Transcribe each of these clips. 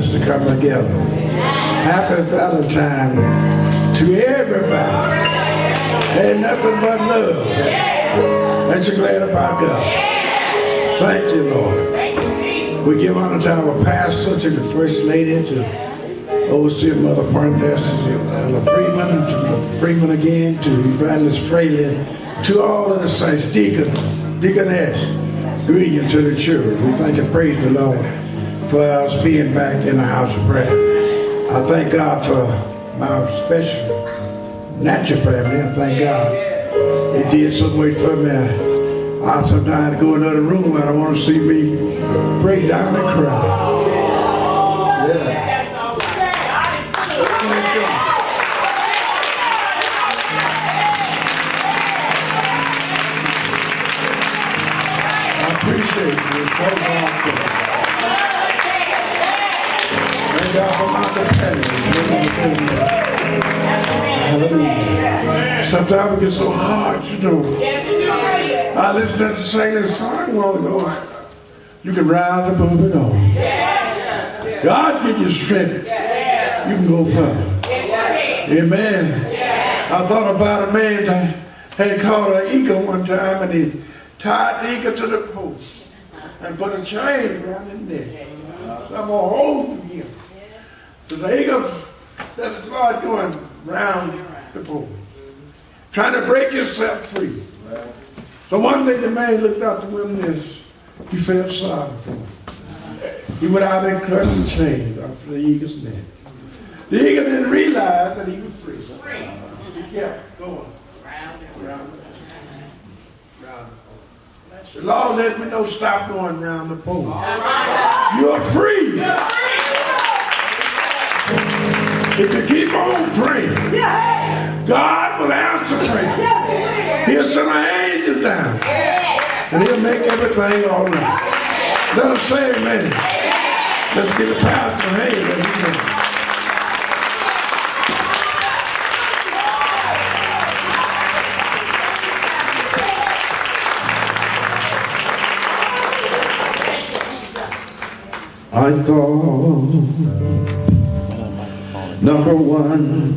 us to come together. Happy Valentine to everybody. Ain't nothing but love. Ain't you glad about God? Thank you, Lord. We give honor to our pastor, to the First Lady, to Overseer Mother Parnell, to Freeman, to Freeman again, to Evangelist Fraley, to all of the saints, deaconess, greeting to the children. We thank and praise the Lord for us being back in the house of prayer. I thank God for my special natural family. I thank God. It did so much for me. I sometimes go in another room and I want to see me break down and cry. Yeah. I appreciate you. Thank God for my companions. Hallelujah. Sometimes it gets so hard, you know. I listened to the sing this song a while ago. You can rise above it all. God give you strength. You can go further. Amen. I thought about a man that had caught an eagle one time and he tied the eagle to the post and put a chain around his neck. So I'm going to hold him. So the eagle just started going round the post, trying to break himself free. So one day the man looked out the wilderness. He felt sorry for him. He went out and cut the chain off the eagle's neck. The eagle didn't realize that he was free. He kept going round and round the pole. The Lord let me know, stop going round the pole. You're free. If you keep on praying, God will answer prayer. He'll send an angel down, and he'll make everything all right. Let us say amen. Let's get a pastor hand. I thought number one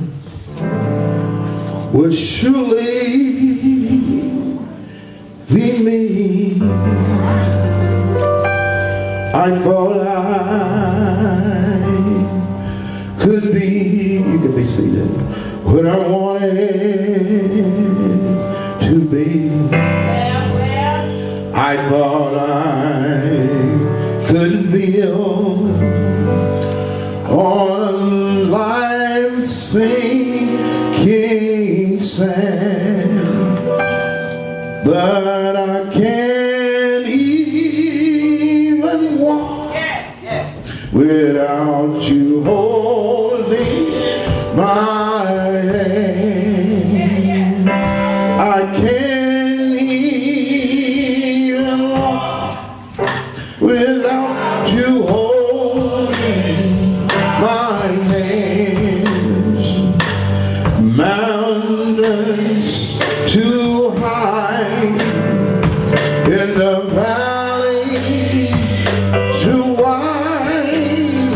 would surely be me. I thought I could be, you can be seated, what I wanted to be. I thought I could build on life's sinking sand, but I can't even walk without you holding my hand. I can't even walk without you holding my hands. Mountains too high in the valley too wide,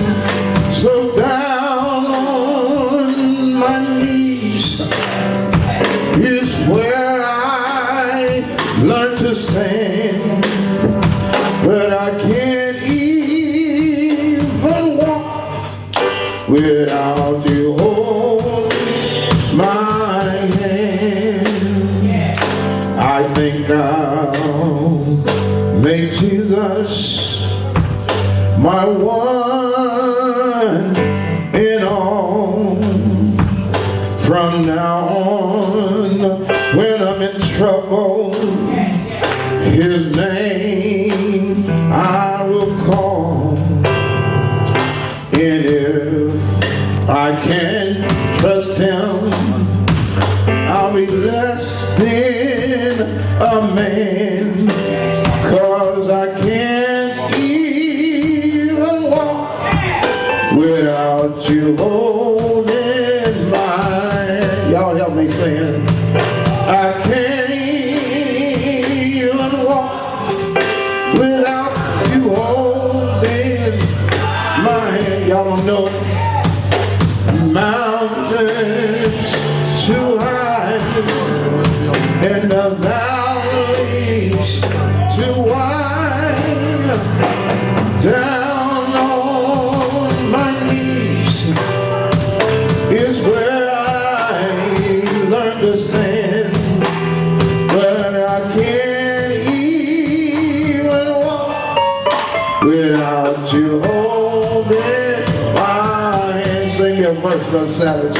so down on my knees is where I learned to stand. But I can't even walk without you holding my hand. I think I'll make Jesus my one and all. From now on, when I'm in trouble, His name I will call. And if I can't trust Him, I'll be less than a man, 'cause I can't even walk without you holding my, y'all help me sing. I can't even walk without you holding my high, y'all don't know it. Mountains too high, and the valleys too wide. Down on my knees is where I learned to stand, but I can't even walk without you holding my hand. Sing me a verse, Brother Savage.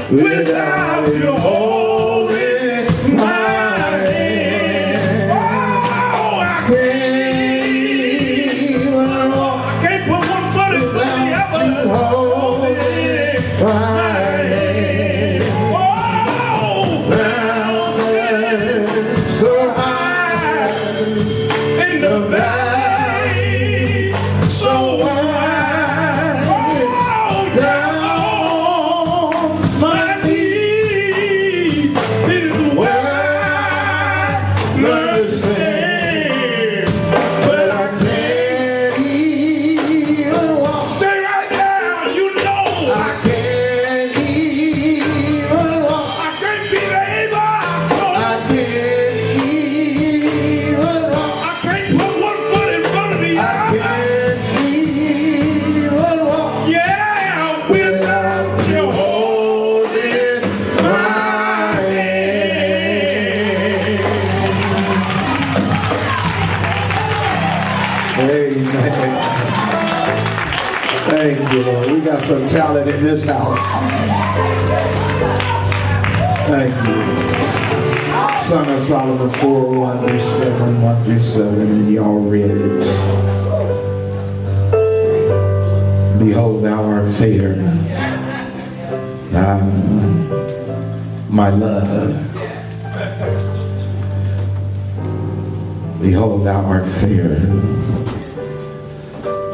Without you holding my hand, oh, I can't even walk. I can't put one foot in front of the other. You holding my hand, oh, mountains so high, in the valley so wide. Thank you, Lord. We got some talent in this house. Thank you. Son of Solomon 4:1-7, 1-7, and y'all read it. Behold, thou art fair, my love. Behold, thou art fair.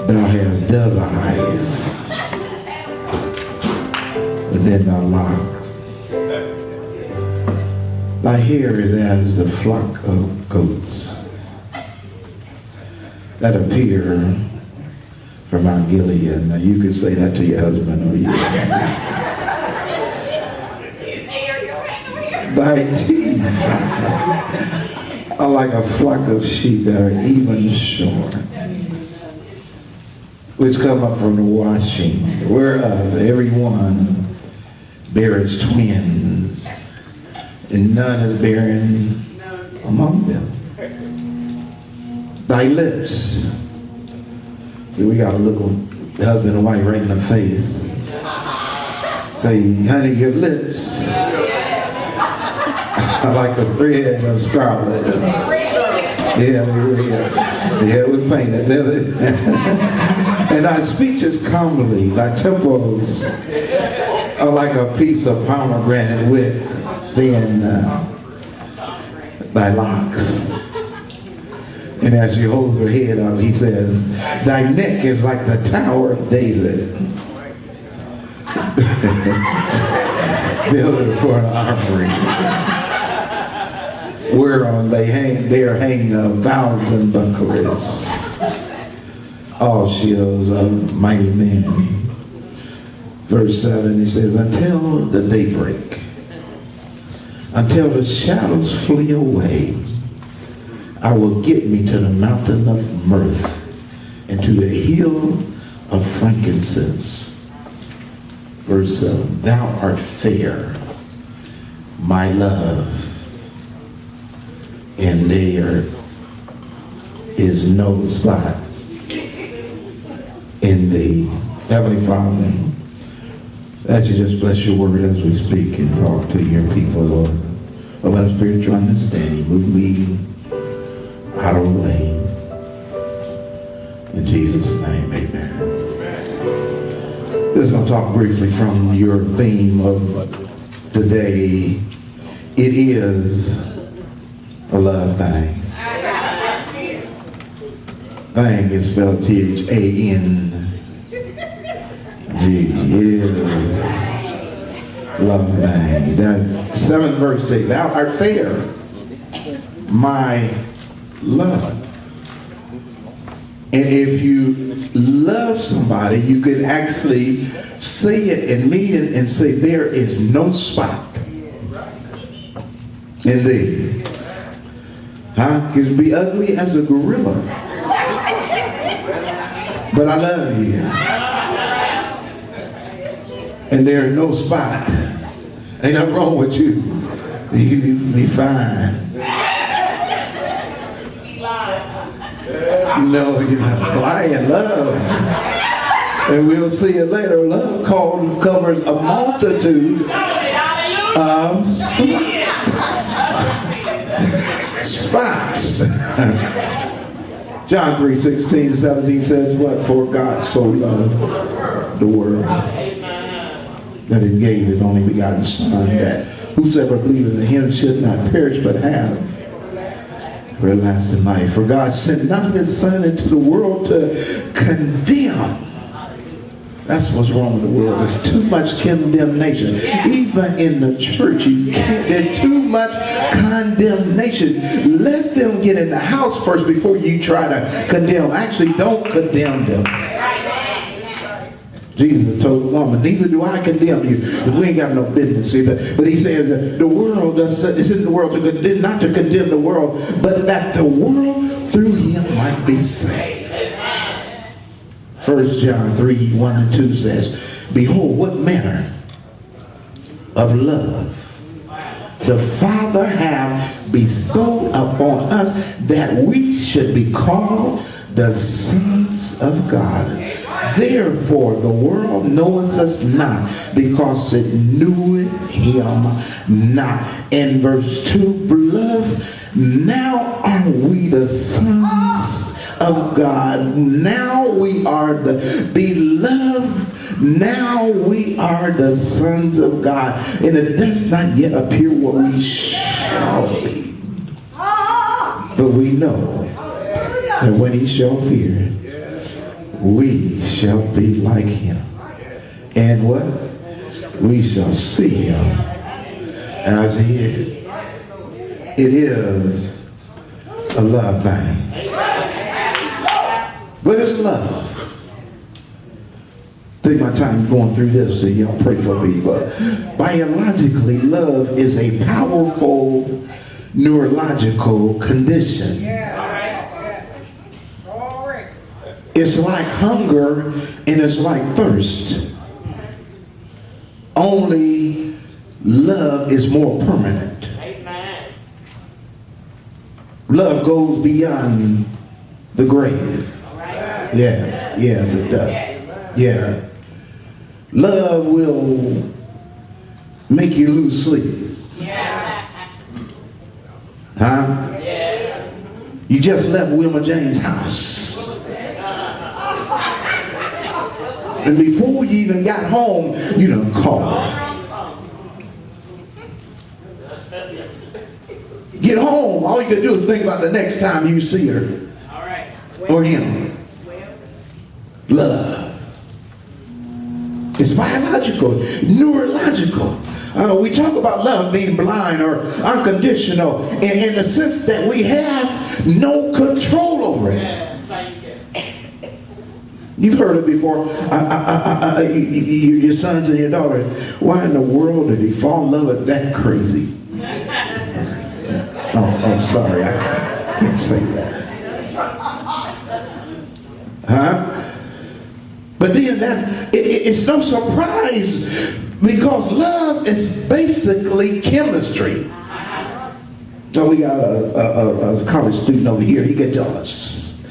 Thou hast dove eyes, but then thou locks. Thy hair is as the flock of goats that appear from Mount Gilead. Now you could say that to your husband or you. Thy teeth are like a flock of sheep that are even shorn, which come up from the washing, whereof every one beareth twins, and none is barren among them. Thy lips. See, we got to look husband and wife right in the face. Say, honey, your lips are like the thread of scarlet. Yeah, it was painted. And thy speech is comely, thy temples are like a piece of pomegranate within thy locks. And as she holds her head up, he says, thy neck is like the Tower of David, built for an armory, whereon there hang 1,000 bucklers, all shields of mighty men. Verse 7, he says, until the daybreak, until the shadows flee away, I will get me to the mountain of mirth and to the hill of frankincense. Verse 7, thou art fair, my love, and there is no spot in thee. Heavenly Father, that you just bless your word as we speak and talk to your people, Lord. of our spiritual understanding. Move me out of the way. In Jesus' name, amen. Just going to talk briefly from your theme of today. It is a love thing. Thing is spelled T-H-A-N-G. It is love thing. That 7th verse says, "Thou art fair, my love." And if you love somebody, you can actually say it and mean it and say, there is no spot in thee. Huh? You can be ugly as a gorilla, but I love you. And there is no spot. Ain't nothing wrong with you. You can be fine. No, you're not lying. Love. And we'll see it later. Love covers a multitude of spots. John 3:16-17 says, "What? For God so loved the world that he gave his only begotten Son, that whosoever believeth in him should not perish but have everlasting life. For God sent not his Son into the world to condemn." That's what's wrong with the world. There's too much condemnation. Even in the church, there's too much condemnation. Let them get in the house first before you try to condemn. Actually, don't condemn them. Jesus told the woman, "Neither do I condemn you." But we ain't got no business here. But he says that the world is in the world to condemn, not to condemn the world, but that the world through him might be saved. 1 John 3:1-2 says, "Behold, what manner of love the Father hath bestowed upon us, that we should be called the sons of God. Therefore the world knoweth us not, because it knew him not." In verse 2, "Beloved, now are we the sons of God. Now we are the beloved. Now we are the sons of God. And it does not yet appear what we shall be. But we know that when he shall appear, we shall be like him. And what? We shall see him as he is." It is a love thing. What is love? Take my time going through this, so y'all pray for me. But biologically, love is a powerful neurological condition. It's like hunger and it's like thirst. Only love is more permanent. Love goes beyond the grave. Yeah, yes it does. Yeah. Love will make you lose sleep. Huh? You just left Wilma Jane's house. And before you even got home, you done called her. Get home, all you can do is think about the next time you see her. Or him. Love. It's biological, neurological. We talk about love being blind or unconditional in the sense that we have no control over it. You've heard it before. Your sons and your daughters, why in the world did he fall in love with that crazy? Oh, sorry, I can't say that. Huh? But then it's no surprise, because love is basically chemistry. So we got a college student over here. He can tell us.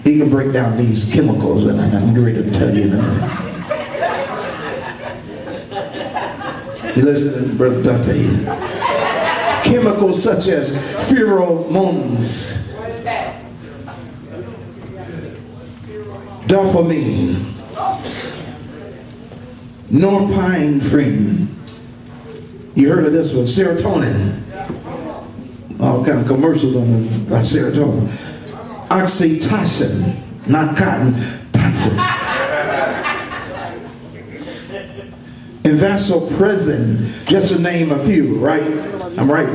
He can break down these chemicals, and I'm ready to tell you now. You listen to Brother Dante. chemicals such as pheromones, dopamine, norepinephrine. You heard of this one? Serotonin. All kind of commercials on serotonin. Oxytocin, not cotton, toxin. And vasopressin, just to name a few, right? I'm right?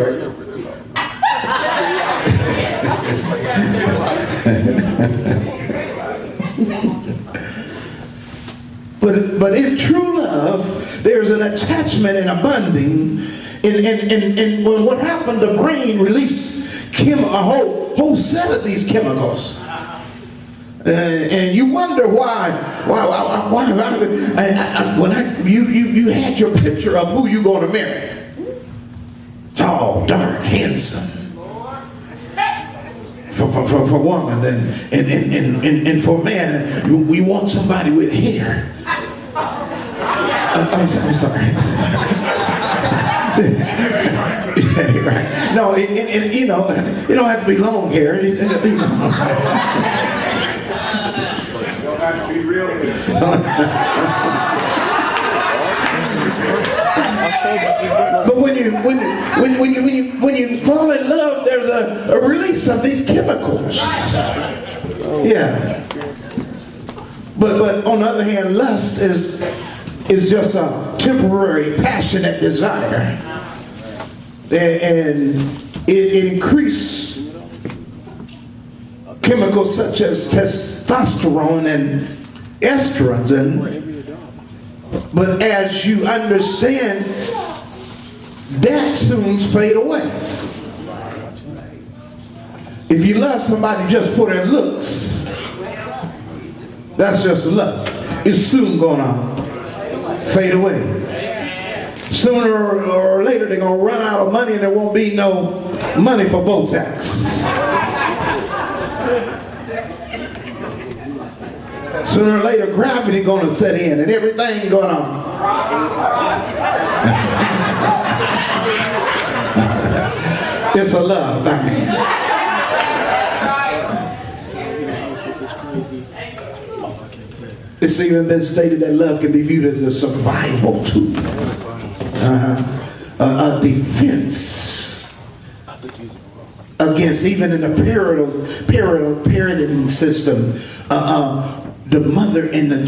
But in true love, there's an attachment and a bonding. And what happened, the brain released a whole set of these chemicals. And you wonder why you had your picture of who you're going to marry. Tall, dark, handsome. For woman and for man, we want somebody with hair. I'm sorry. Yeah, right. No, you know, it don't have to be long hair. You don't have to be real hair. But when you fall in love, there's a release of these chemicals. Yeah. But on the other hand, lust is just a temporary, passionate desire, and it increases chemicals such as testosterone and estrogens, but as you understand, that soon fade away. If you love somebody just for their looks, that's just lust. It's soon gonna fade away. Sooner or later they're gonna run out of money and there won't be no money for Botox. Sooner or later gravity gonna set in and everything gonna it's a love thing. It's even been stated that love can be viewed as a survival tool, a defense against, even in a parenting system, the mother and the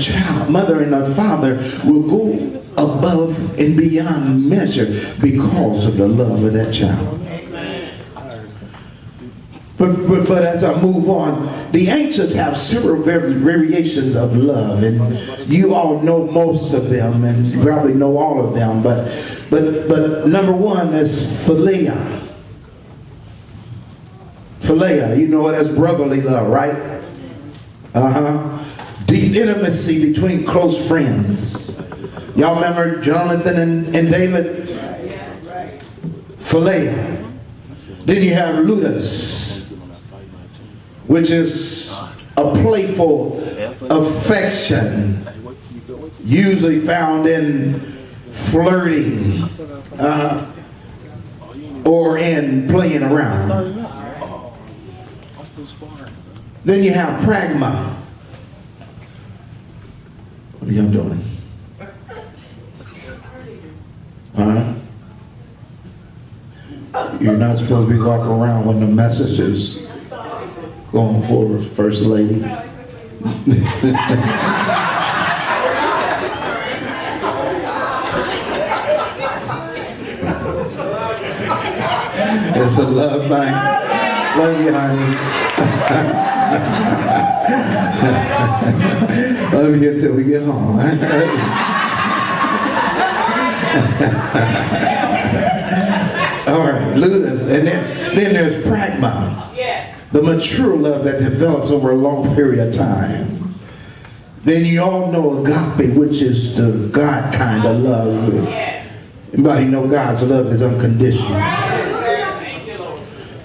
father will go above and beyond measure because of the love of that child. But as I move on, the ancients have several variations of love, and you all know most of them, and you probably know all of them. But number one is philia. Philia, you know it as brotherly love, right? Deep intimacy between close friends. Y'all remember Jonathan and David? Philia. Then you have ludus, which is a playful affection, usually found in flirting or in playing around. Then you have pragma. What are y'all doing? You're not supposed to be walking around when the message is going forward, First Lady. It's a love thing. Love you, honey. Love you until we get home. All right, ludus. And then there's pragma. The mature love that develops over a long period of time. Then you all know agape, which is the God kind of love. Anybody know God's love is unconditional.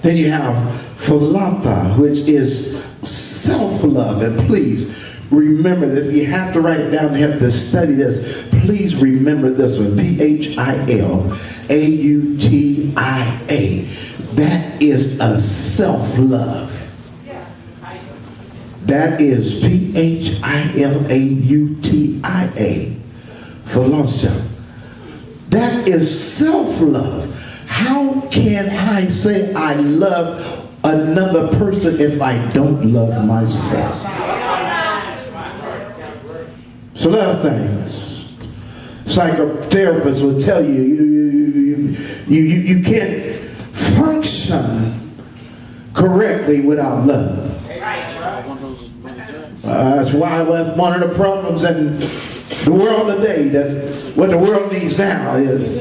Then you have philantha, which is self-love. And please, remember that. If you have to write it down, you have to study this. Please remember this one. P-H-I-L-A-U-T-I-A. That is a self-love. That is P-H-I-L-A-U-T-I-A. Philosophia. That is self-love. How can I say I love another person if I don't love myself? So love things. Psychotherapists will tell you you can't function correctly without love. That's why one of the problems in the world today, that what the world needs now is.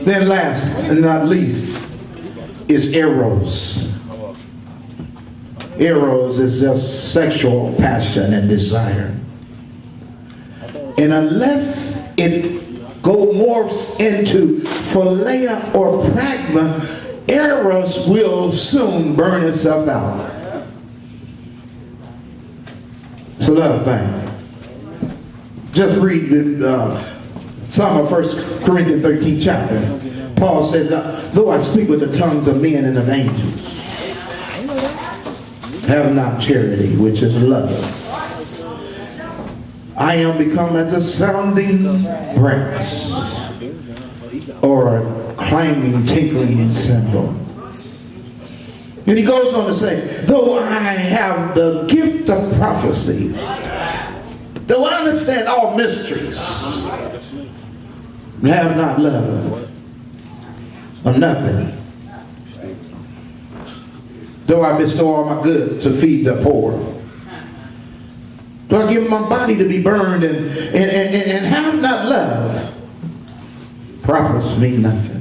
Then last and not least is eros. Eros is just sexual passion and desire. And unless it morphs into philia or pragma, eros will soon burn itself out. It's a love thing. Just read some of 1 Corinthians 13 chapter. Paul says, though I speak with the tongues of men and of angels, have not charity, which is love, I am become as a sounding brass or a clanging, tinkling cymbal. And he goes on to say, though I have the gift of prophecy, though I understand all mysteries, have not love, I'm nothing. Though I bestow all my goods to feed the poor, though I give my body to be burned and have not love, profits me nothing.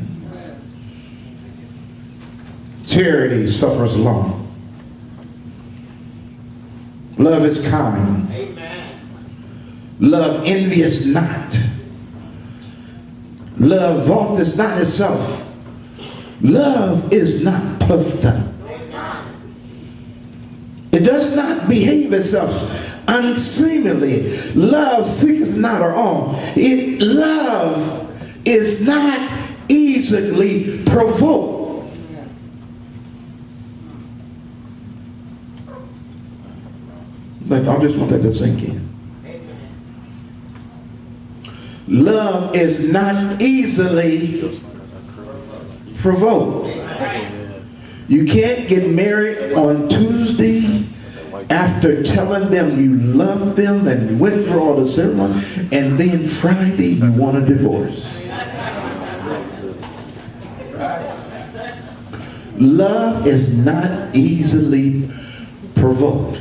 Charity suffers long. Love is kind. Amen. Love envious not. Love vaunteth not itself. Love is not puffed up. It does not behave itself unseemly. Love seeks not her own. Love is not easily provoked. But I just want that to sink in. Love is not easily provoked. You can't get married on Tuesday after telling them you love them and went through all the ceremony, and then Friday you want a divorce. Love is not easily provoked.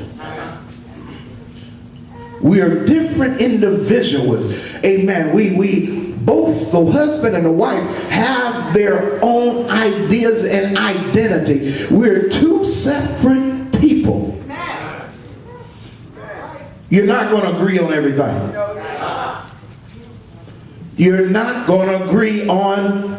We are different individuals. Amen. We both, the husband and the wife, have their own ideas and identity. We're two separate people. You're not going to agree on everything. You're not going to agree on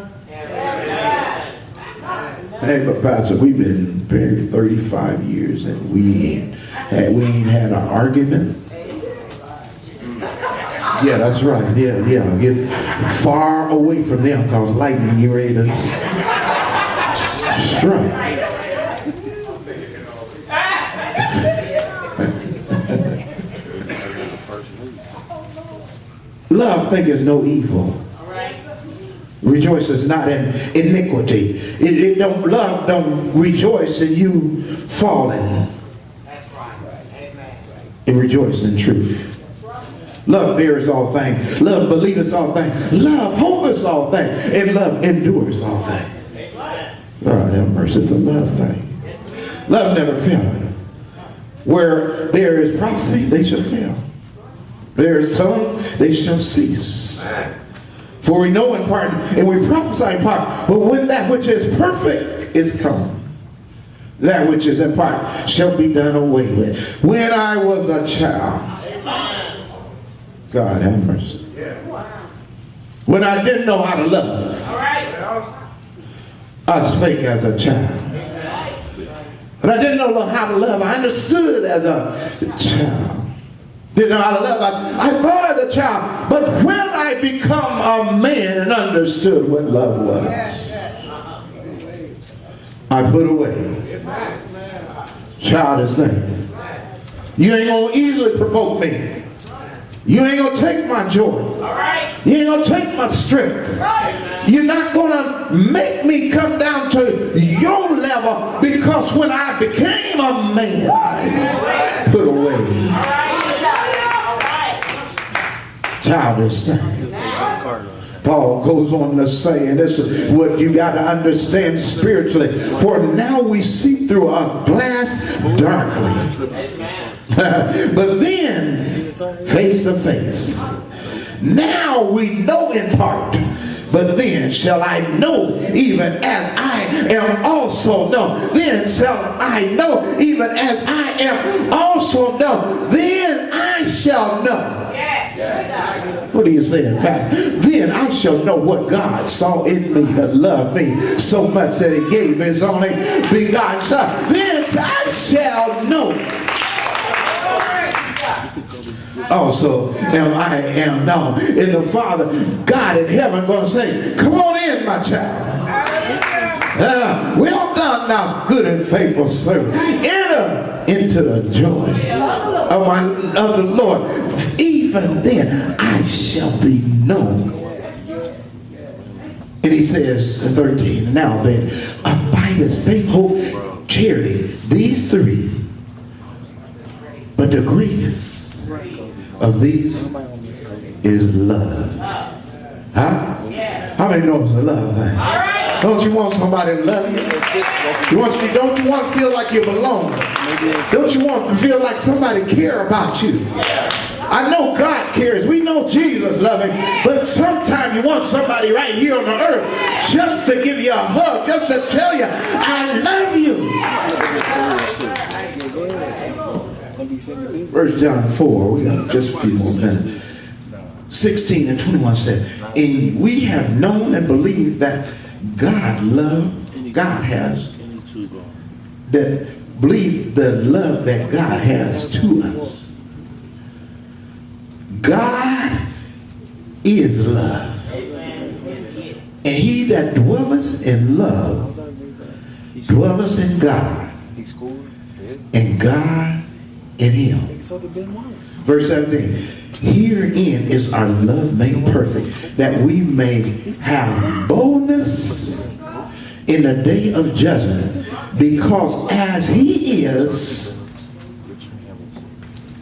hey, but Pastor, we've been married 35 years and we ain't had an argument. Yeah, that's right. Yeah. Get far away from them because lightning get ready to strike. Love thinketh no evil. Rejoices not in iniquity. Love don't rejoice in you falling. It rejoices in truth. Love bears all things. Love believeth all things. Love hopeth all things. And love endures all things. God have mercy. It's a love thing. Love never fails. Where there is prophecy, they shall fail. There is tongue, they shall cease. For we know in part, and we prophesy in part. But when that which is perfect is come, that which is in part shall be done away with. When I was a child, God have mercy. When I didn't know how to love, I spake as a child. But I didn't know how to love. I understood as a child. Didn't know how to love. I thought as a child. But when I become a man and understood what love was, I put away childish things. You ain't going to easily provoke me. You ain't going to take my joy. You ain't going to take my strength. You're not going to make me come down to your level, because when I became a man, I put away childish things. Paul goes on to say, and this is what you got to understand spiritually, for now we see through a glass darkly, but then face to face. Now we know in part, but then shall I know even as I am also known. Then shall I know even as I am also known. Then I shall know. What are you saying, Pastor? Then I shall know what God saw in me that loved me so much that he gave his only begotten Son. Then I shall know. Also am I now. And the Father, God in heaven, going to say, come on in, my child. Well done, thou good and faithful servant. Enter into the joy of the Lord. Even then I shall be known. And he says in 13, now then, abideth faith, hope, charity, these three. But the greatest of these is love. Huh? How many know it's a love thing? Don't you want somebody to love you? Don't you want to feel like you belong? Don't you want to feel like somebody care about you? I know God cares. We know Jesus loves him. But sometimes you want somebody right here on the earth just to give you a hug, just to tell you, I love you. 1 John 4, we got just a few more minutes. 16 and 21 said, and we have known and believed that God has, that believe the love that God has to us. God is love. And he that dwelleth in love dwelleth in God, and God in him. Verse 17. Herein is our love made perfect, that we may have boldness in the day of judgment, because as he is,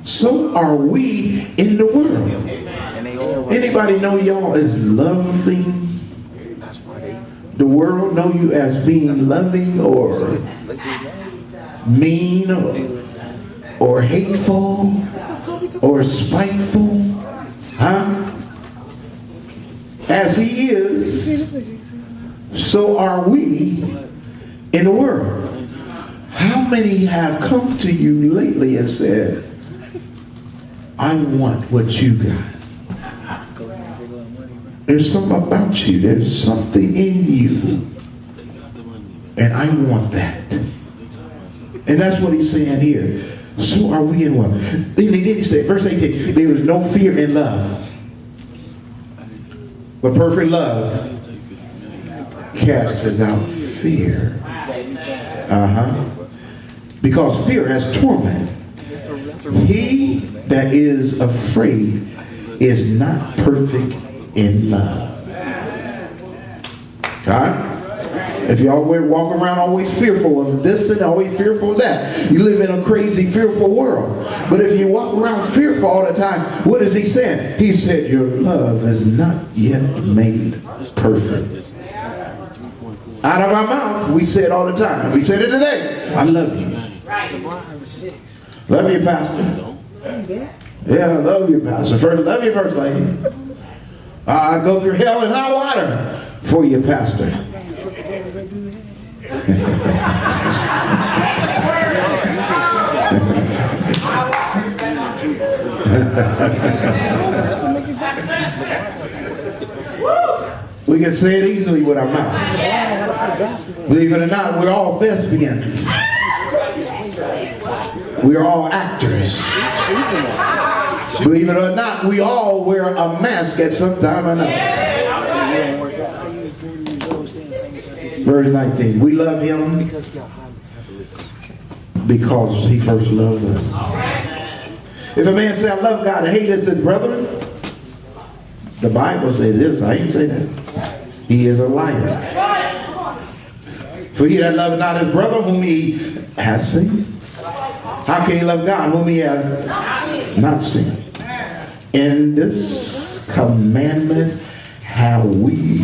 so are we in the world. Anybody know y'all as loving? The world know you as being loving or mean or hateful or spiteful? Huh? As he is, so are we in the world. How many have come to you lately and said, I want what you got? There's something about you. There's something in you. And I want that. And that's what he's saying here. So are we in one. Then he said, verse 18, there is no fear in love, but perfect love casts out fear. Because fear has torment. He that is afraid is not perfect in love. Right? If you always walk around always fearful of this and always fearful of that, you live in a crazy, fearful world. But if you walk around fearful all the time, what is he saying? He said, your love is not yet made perfect. Out of our mouth, we say it all the time. We said it today. I love you. Love you, Pastor. Yeah, I love you, Pastor. First, love you, First Lady. I go through hell and high water for you, Pastor. We can say it easily with our mouth. Believe it or not, we're all thespians. We are all actors. Believe it or not, we all wear a mask at some time or another. Verse 19. We love him because he first loved us. If a man say, I love God and hate his brethren, the Bible says this. I ain't say that. He is a liar. For he that loveth not his brother whom he has seen, how can he love God whom he has not seen? In this commandment have we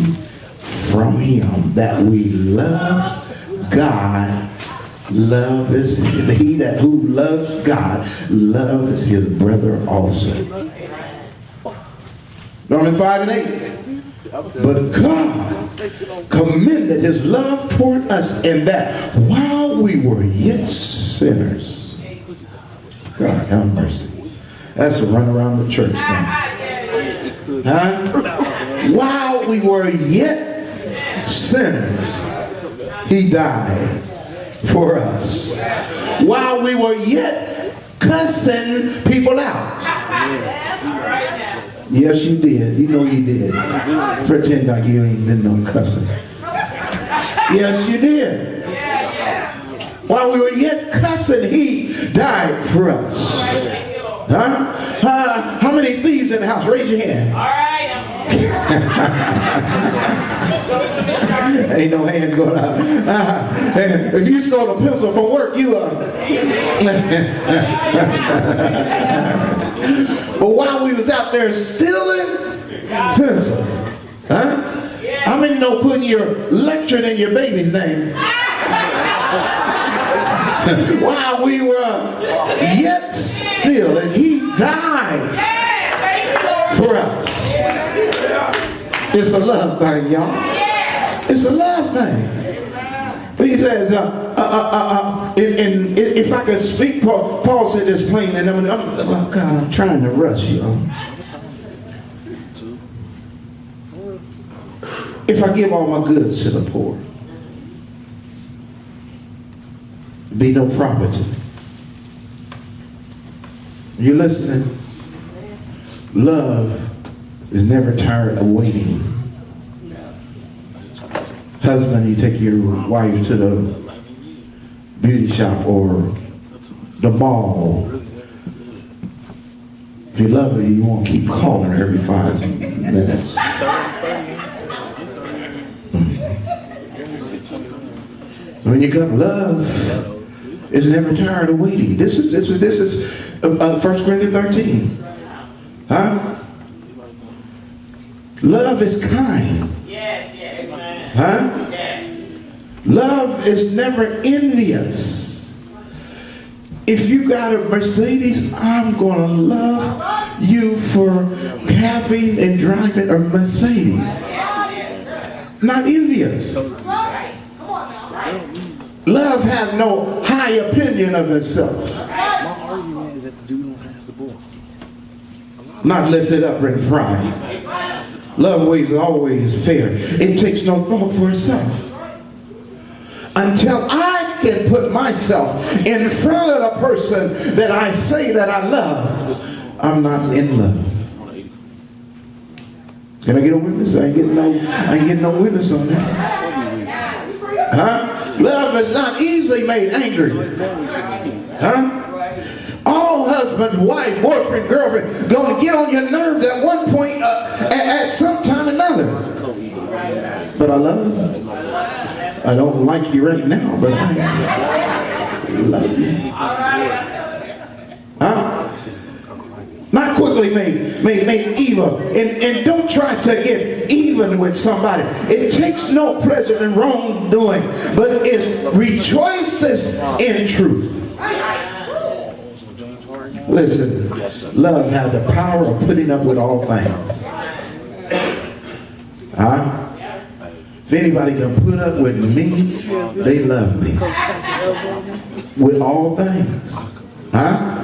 from him, that we love God. Love is he that who loves God loves his brother also. Romans 5 and 8. But God commended his love toward us in that while we were yet sinners. God have mercy. That's a run around the church thing. Huh? While we were yet sinners, he died for us. While we were yet cussing people out. Yes, you did. You know you did. Pretend like you ain't been no cussing. Yes, you did. While we were yet cussing, he died for us. Huh? How many thieves in the house? Raise your hand. All right. Ain't no hand going out. If you stole a pencil for work, you But while we was out there stealing pencils, huh? How many know putting your lecturing in your baby's name? While we were yet still, and he died for us. It's a love thing, y'all. It's a love thing. He says, if I could speak, Paul said this plain, and I'm trying to rush you. If I give all my goods to the poor, be no profit to me. You listening? Love is never tired of waiting. Husband, you take your wife to the beauty shop or the mall. If you love her, you won't keep calling her every 5 minutes. So when you got love, it's never tired of waiting. This is 1 Corinthians 13. Huh? Love is kind. Yes, yes. Huh? Yes. Love is never envious. If you got a Mercedes, I'm going to love you for having and driving a Mercedes. Not envious. Love has no high opinion of itself. My argument is that the dude don't pass the ball. Not lifted up in pride. Love ways is always fair. It takes no thought for itself. Until I can put myself in front of the person that I say that I love, I'm not in love. Can I get a witness? I ain't getting no witness on that. Huh? Love is not easily made angry. Huh? All husband, wife, boyfriend, girlfriend gonna get on your nerves at one point at some time or another. But I love you. I don't like you right now, but I love you. Huh? Not quickly made evil. And don't try to get even with somebody. It takes no pleasure in wrongdoing, but it rejoices in truth. Listen, love has the power of putting up with all things. Huh? If anybody can put up with me, they love me. With all things. Huh?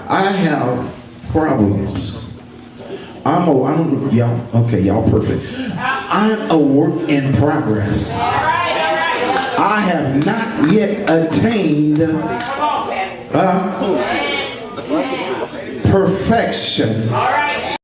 I have problems. Y'all perfect. I'm a work in progress. I have not yet attained Perfection.